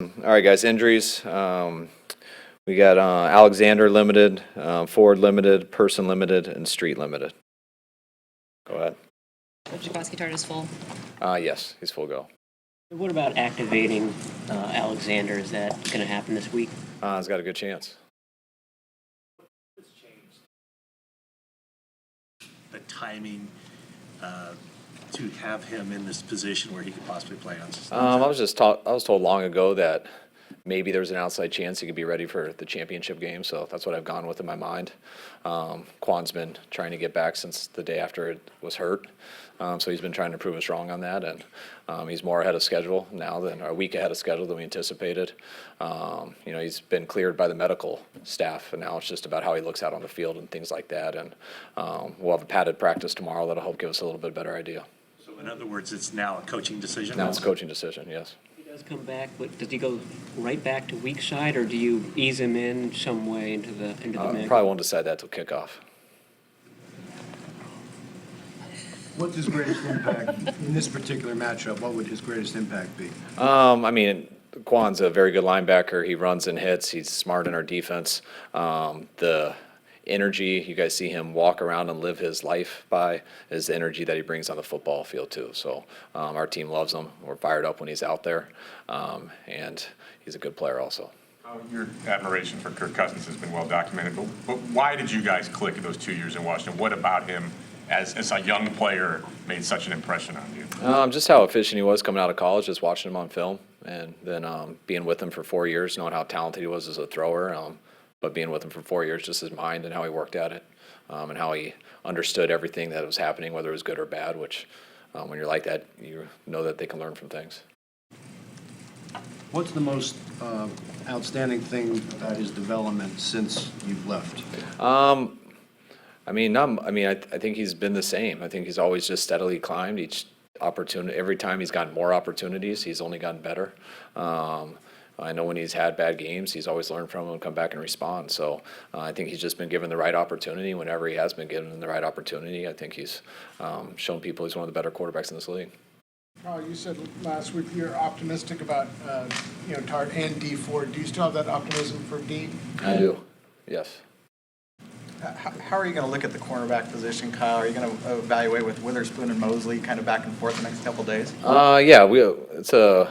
All right, guys, injuries. We got Alexander limited, Ford limited, Person limited, and Street limited. Go ahead. Jaquiski Tartt is full. Yes, he's full go. What about activating Alexander? Is that going to happen this week? He's got a good chance. The timing to have him in this position where he could possibly play on Sunday? I was told long ago that maybe there's an outside chance he could be ready for the championship game, so that's what I've gone with in my mind. Kwon's been trying to get back since the day after it was hurt, so he's been trying to prove us wrong on that, and he's more ahead of schedule now than a week ahead of schedule than we anticipated. He's been cleared by the medical staff, and now it's just about how he looks out on the field and things like that. And we'll have a padded practice tomorrow that'll help give us a little bit better idea. So in other words, it's now a coaching decision? Now it's a coaching decision, yes. If he does come back, does he go right back to weak side, or do you ease him in some way into the mix? Probably won't decide that till kickoff. What's his greatest impact in this particular matchup? What would his greatest impact be? Kwon's a very good linebacker. He runs and hits. He's smart in our defense. The energy you guys see him walk around and live his life by is the energy that he brings on the football field too. So our team loves him. We're fired up when he's out there, and he's a good player also. Your admiration for Kirk Cousins has been well documented, but why did you guys click in those 2 years in Washington? What about him as a young player made such an impression on you? Just how efficient he was coming out of college, just watching him on film, and then being with him for 4 years, knowing how talented he was as a thrower, but being with him for 4 years, just his mind and how he worked at it, and how he understood everything that was happening, whether it was good or bad, which when you're like that, you know that they can learn from things. What's the most outstanding thing about his development since you've left? I think he's been the same. I think he's always just steadily climbed each opportunity. Every time he's gotten more opportunities, he's only gotten better. I know when he's had bad games, he's always learned from them and come back and respond. So I think he's just been given the right opportunity. Whenever he has been given the right opportunity, I think he's shown people he's one of the better quarterbacks in this league. You said last week you're optimistic about Tartt and D Ford. Do you still have that optimism for D? I do, yes. How are you going to look at the cornerback position, Kyle? Are you going to evaluate with Witherspoon and Mosley kind of back and forth the next couple of days? Yeah,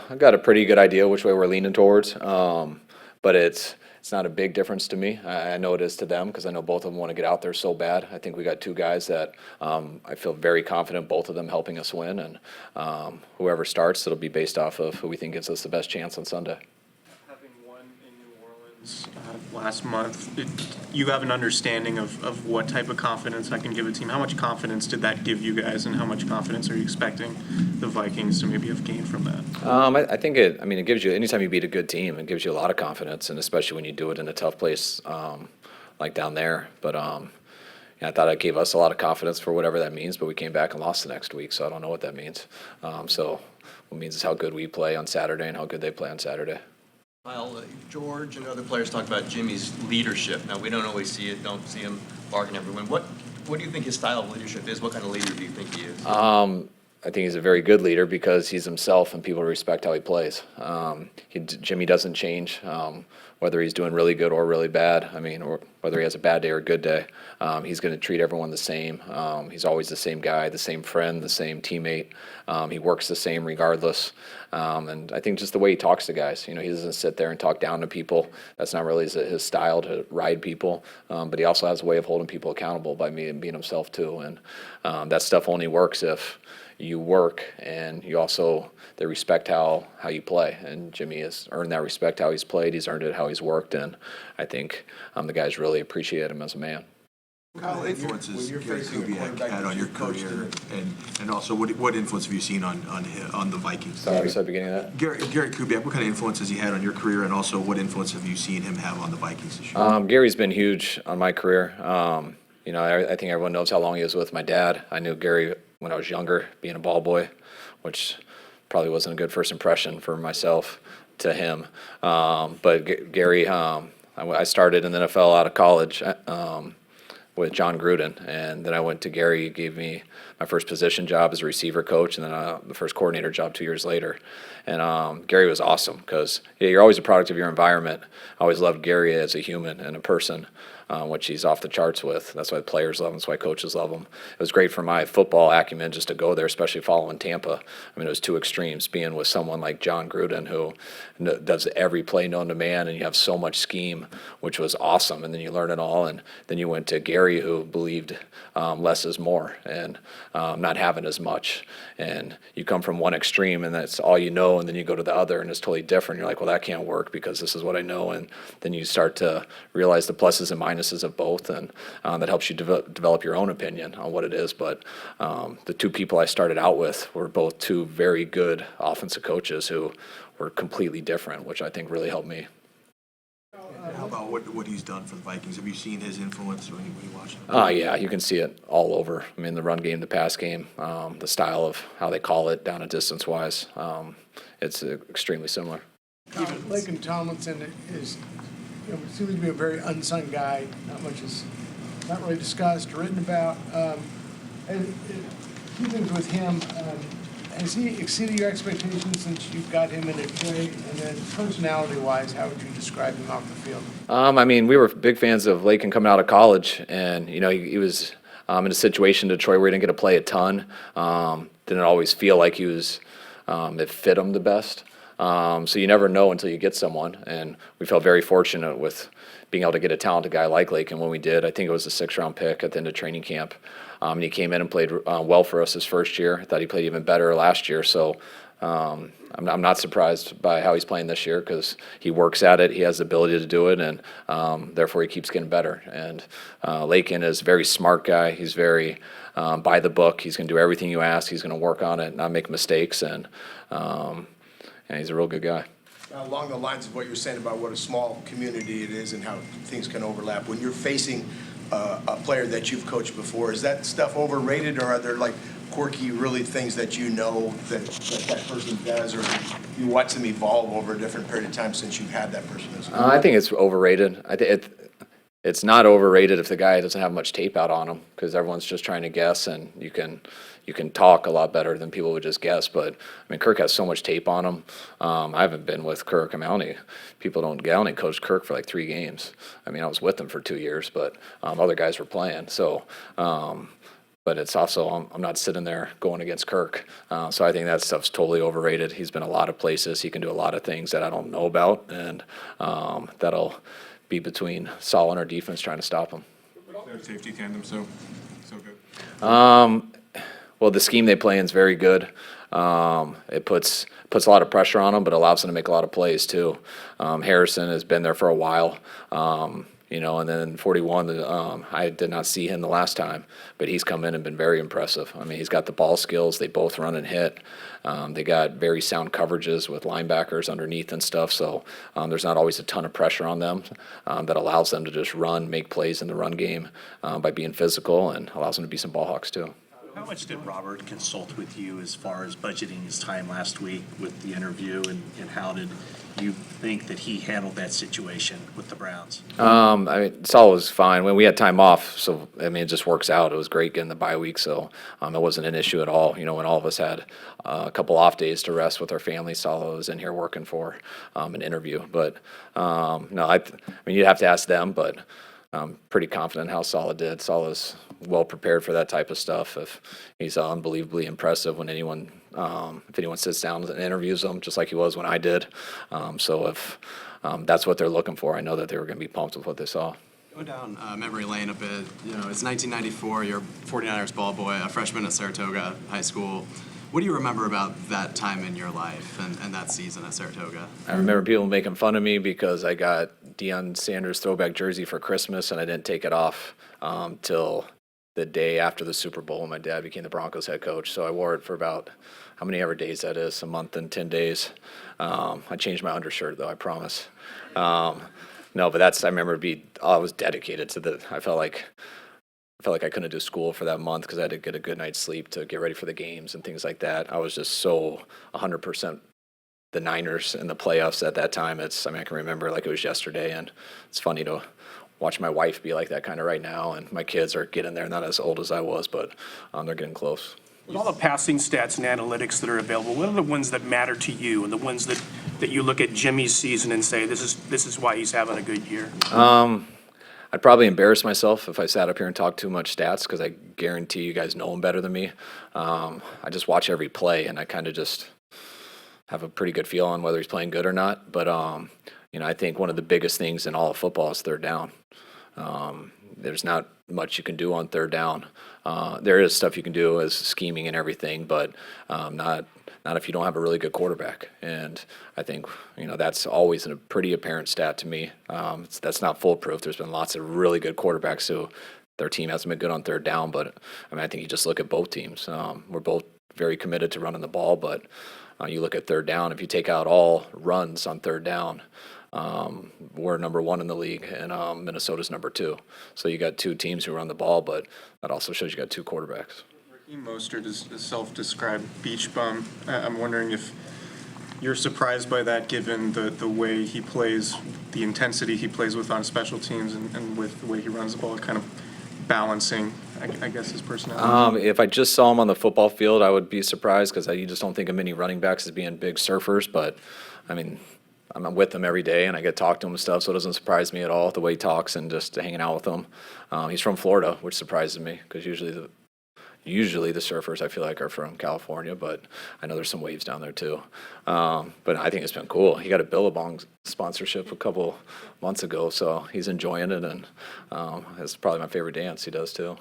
I've got a pretty good idea which way we're leaning towards, but it's not a big difference to me. I know it is to them because I know both of them want to get out there so bad. I think we got two guys that I feel very confident both of them helping us win, and whoever starts, it'll be based off of who we think gives us the best chance on Sunday. Having won in New Orleans last month, you have an understanding of what type of confidence I can give a team. How much confidence did that give you guys, and how much confidence are you expecting the Vikings to maybe have gained from that? I think it gives you, anytime you beat a good team, it gives you a lot of confidence, and especially when you do it in a tough place like down there. But I thought it gave us a lot of confidence for whatever that means, but we came back and lost the next week, so I don't know what that means. So what it means is how good we play on Saturday and how good they play on Saturday. Well, George and other players talk about Jimmy's leadership. Now, we don't always don't see him barking everyone. What do you think his style of leadership is? What kind of leader do you think he is? I think he's a very good leader because he's himself and people respect how he plays. Jimmy doesn't change, whether he's doing really good or really bad. Or whether he has a bad day or a good day. He's going to treat everyone the same. He's always the same guy, the same friend, the same teammate. He works the same regardless. And I think just the way he talks to guys, he doesn't sit there and talk down to people. That's not really his style to ride people. But he also has a way of holding people accountable by being himself too. And that stuff only works if you work and they respect how you play. And Jimmy has earned that respect how he's played. He's earned it how he's worked. And I think the guys really appreciate him as a man. What kind of influences Gary Kubiak had on your career, and also what influence have you seen on the Vikings? Sorry, so beginning of that. Gary Kubiak, what kind of influence has he had on your career, and also what influence have you seen him have on the Vikings this year? Gary's been huge on my career. I think everyone knows how long he was with my dad. I knew Gary when I was younger, being a ball boy, which probably wasn't a good first impression for myself to him. But Gary, I started in the NFL out of college. with John Gruden, and then I went to Gary. He gave me my first position job as a receiver coach, and then the first coordinator job 2 years later. And Gary was awesome because you're always a product of your environment. I always loved Gary as a human and a person, which he's off the charts with. That's why players love him. That's why coaches love him. It was great for my football acumen just to go there, especially following Tampa. I mean, it was two extremes, being with someone like John Gruden who does every play known to man, and you have so much scheme, which was awesome. And then you learn it all. And then you went to Gary, who believed less is more, and not having as much. And you come from one extreme, and that's all you know, and then you go to the other, and it's totally different. You're like, well, that can't work because this is what I know. And then you start to realize the pluses and minuses of both, and that helps you develop your own opinion on what it is. But the two people I started out with were both two very good offensive coaches who were completely different, which I think really helped me. How about what he's done for the Vikings? Have you seen his influence when you watch him? Yeah, you can see it all over. I mean, the run game, the pass game, the style of how they call it down and distance-wise, it's extremely similar. Laken Tomlinson is, seems to be a very unsung guy. Not much is not really discussed or written about. And two things with him. Has he exceeded your expectations since you've got him in a trade? And then personality-wise, how would you describe him off the field? I mean, we were big fans of Laken coming out of college, and he was in a situation in Detroit where he didn't get to play a ton. Didn't always feel like he was it fit him the best. So you never know until you get someone, and we felt very fortunate with being able to get a talented guy like Laken when we did. I think it was a 6th-round pick at the end of training camp. And he came in and played well for us his first year. I thought he played even better last year. So I'm not surprised by how he's playing this year because he works at it. He has the ability to do it, and therefore he keeps getting better. And Laken is a very smart guy. He's very by the book. He's going to do everything you ask. He's going to work on it, not make mistakes, and he's a real good guy. Along the lines of what you're saying about what a small community it is and how things can overlap, when you're facing a player that you've coached before, is that stuff overrated, or are there like quirky, really things that you know that person does, or you watch them evolve over a different period of time since you've had that person as I think it's overrated. I think it's not overrated if the guy doesn't have much tape out on him because everyone's just trying to guess, and you can talk a lot better than people would just guess. But I mean, Kirk has so much tape on him. I haven't been with Kirk. I mean, I only coached Kirk for like 3 games. I mean, I was with him for 2 years, but other guys were playing. So, but it's also I'm not sitting there going against Kirk. So I think that stuff's totally overrated. He's been a lot of places. He can do a lot of things that I don't know about, and that'll be between Saleh and our defense trying to stop him. Their safety tandem so good. Well, the scheme they play in is very good. It puts a lot of pressure on them, but allows them to make a lot of plays too. Harrison has been there for a while, and then 41. I did not see him the last time, but he's come in and been very impressive. I mean, he's got the ball skills. They both run and hit. They got very sound coverages with linebackers underneath and stuff. So there's not always a ton of pressure on them that allows them to just run, make plays in the run game by being physical, and allows them to be some ball hawks too. How much did Robert consult with you as far as budgeting his time last week with the interview, and how did you think that he handled that situation with the Browns? I mean, Saleh was fine. When we had time off, so I mean, it just works out. It was great getting the bye week, so it wasn't an issue at all. When all of us had a couple off days to rest with our families, Saleh was in here working for an interview. But no, I mean, you'd have to ask them, but I'm pretty confident how Saleh did. Saleh's well prepared for that type of stuff. If he's unbelievably impressive when if anyone sits down and interviews him, just like he was when I did. So if that's what they're looking for, I know that they were going to be pumped with what they saw. Go down memory lane a bit. It's 1994. You're a 49ers ball boy, a freshman at Saratoga High School. What do you remember about that time in your life and that season at Saratoga? I remember people making fun of me because I got Deion Sanders' throwback jersey for Christmas, and I didn't take it off till the day after the Super Bowl when my dad became the Broncos head coach. So I wore it for about how many ever days that is, a month and 10 days. I changed my undershirt, though, I promise. No, but I remember I was dedicated to I felt like I couldn't do school for that month because I had to get a good night's sleep to get ready for the games and things like that. I was just so 100% the Niners in the playoffs at that time. I can remember like it was yesterday, and it's funny to watching my wife be like that kind of right now, and my kids are getting there, not as old as I was, but they're getting close. With all the passing stats and analytics that are available, what are the ones that matter to you and the ones that you look at Jimmy's season and say, this is why he's having a good year? I'd probably embarrass myself if I sat up here and talked too much stats, because I guarantee you guys know him better than me. I just watch every play, and I kind of just have a pretty good feel on whether he's playing good or not. But, I think one of the biggest things in all of football is third down. There's not much you can do on third down. There is stuff you can do as scheming and everything, but not if you don't have a really good quarterback. And I think, that's always a pretty apparent stat to me. That's not foolproof. There's been lots of really good quarterbacks who their team hasn't been good on third down, but I think you just look at both teams. We're both very committed to running the ball, but you look at third down, if you take out all runs on third down, we're number 1 in the league, and Minnesota's number 2. So you got 2 teams who run the ball, but that also shows you got 2 quarterbacks. Raheem Mostert is a self-described beach bum. I'm wondering if you're surprised by that, given the way he plays, the intensity he plays with on special teams, and with the way he runs the ball, kind of balancing, I guess, his personality. If I just saw him on the football field, I would be surprised, because you just don't think of many running backs as being big surfers. But I'm with him every day, and I get to talk to him and stuff, so it doesn't surprise me at all the way he talks and just hanging out with him. He's from Florida, which surprises me, because usually the surfers, I feel like, are from California, but I know there's some waves down there too. But I think it's been cool. He got a Billabong sponsorship a couple months ago, so he's enjoying it, and it's probably my favorite dance. He does too.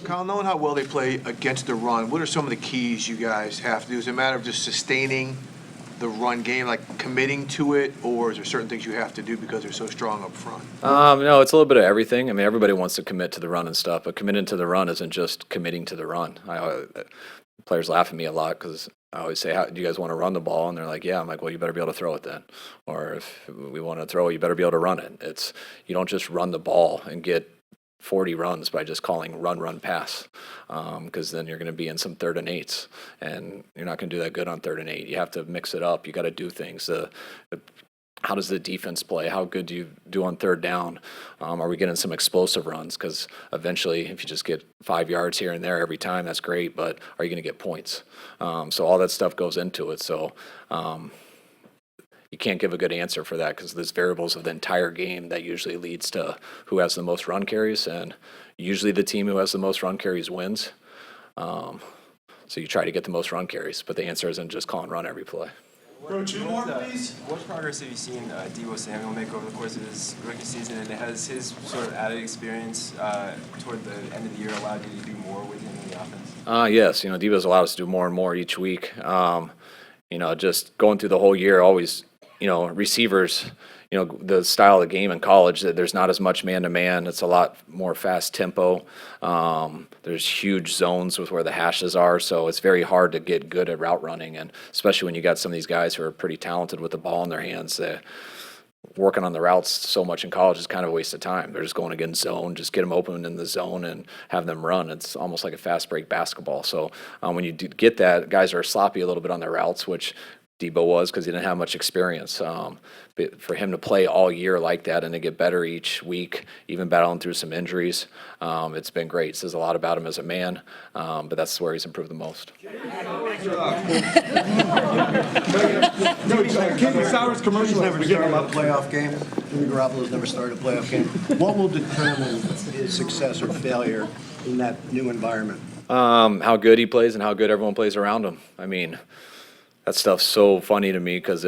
Kyle, knowing how well they play against the run, what are some of the keys you guys have to do? Is it a matter of just sustaining the run game, like committing to it, or is there certain things you have to do because they're so strong up front? No, it's a little bit of everything. Everybody wants to commit to the run and stuff, but committing to the run isn't just committing to the run. Players laugh at me a lot because I always say, do you guys want to run the ball? And they're like, yeah. I'm like, well, you better be able to throw it then. Or if we want to throw it, you better be able to run it. You don't just run the ball and get 40 runs by just calling run, pass, because then you're going to be in some 3rd and 8s, and you're not going to do that good on 3rd and 8. You have to mix it up. You got to do things. How does the defense play? How good do you do on 3rd down? Are we getting some explosive runs? Because eventually, if you just get 5 yards here and there every time, that's great, but are you going to get points? So all that stuff goes into it. So you can't give a good answer for that, because there's variables of the entire game that usually leads to who has the most run carries, and usually the team who has the most run carries wins. So you try to get the most run carries, but the answer isn't just calling run every play. What progress have you seen Deebo Samuel make over the course of his rookie season, and has his sort of added experience toward the end of the year allowed you to do more with him in the offense? Yes, Deebo's allowed us to do more and more each week. Just going through the whole year, always, receivers, the style of the game in college, there's not as much man-to-man. It's a lot more fast tempo. There's huge zones with where the hashes are, so it's very hard to get good at route running, and especially when you got some of these guys who are pretty talented with the ball in their hands. Working on the routes so much in college is kind of a waste of time. They're just going against zone, just get them open in the zone and have them run. It's almost like a fast break basketball. So when you get that, guys are sloppy a little bit on their routes, which Deebo was, because he didn't have much experience. But for him to play all year like that and to get better each week, even battling through some injuries, it's been great. It says a lot about him as a man, but that's where he's improved the most. King Sour's commercials never started a playoff game. Jimmy Garoppolo's never started a playoff game. What will determine his success or failure in that new environment? How good he plays and how good everyone plays around him. That stuff's so funny to me, because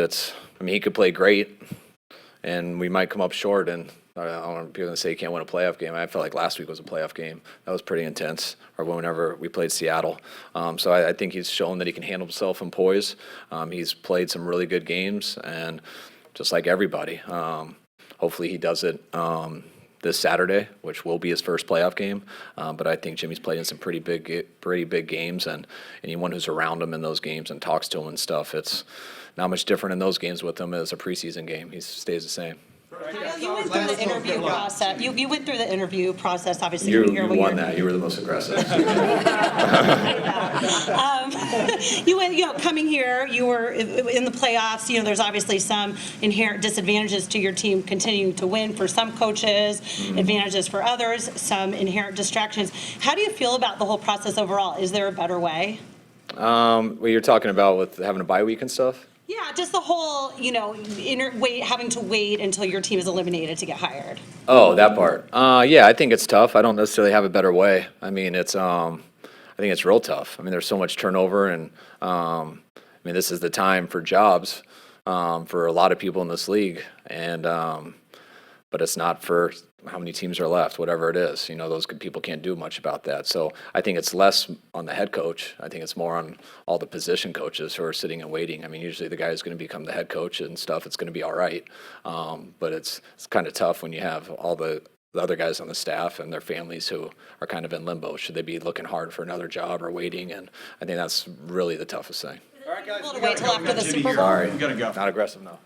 he could play great, and we might come up short, and I don't want people to say he can't win a playoff game. I felt like last week was a playoff game. That was pretty intense, or whenever we played Seattle. So I think he's shown that he can handle himself and poise. He's played some really good games, and just like everybody, hopefully he does it this Saturday, which will be his first playoff game. But I think Jimmy's played in some pretty big games, and anyone who's around him in those games and talks to him and stuff, it's not much different in those games with him as a preseason game. He stays the same. You went through the interview process. You went through the interview process, obviously. You Here when won you're- that. You were the most aggressive. Coming here, you were in the playoffs. There's obviously some inherent disadvantages to your team continuing to win for some coaches, advantages for others, some inherent distractions. How do you feel about the whole process overall? Is there a better way? What you're talking about with having a bye week and stuff? Yeah, just the whole, having to wait until your team is eliminated to get hired. Oh, that part. Yeah, I think it's tough. I don't necessarily have a better way. I mean, I think it's real tough. I mean, there's so much turnover, and this is the time for jobs for a lot of people in this league, and but it's not for how many teams are left, whatever it is. Those people can't do much about that. So I think it's less on the head coach. I think it's more on all the position coaches who are sitting and waiting. I mean, usually the guy who's going to become the head coach and stuff, it's going to be all right. But it's kind of tough when you have all the other guys on the staff and their families who are kind of in limbo. Should they be looking hard for another job or waiting? And I think that's really the toughest thing. All right, guys. Wait till after the Super Bowl. Sorry, We gotta go. not aggressive enough.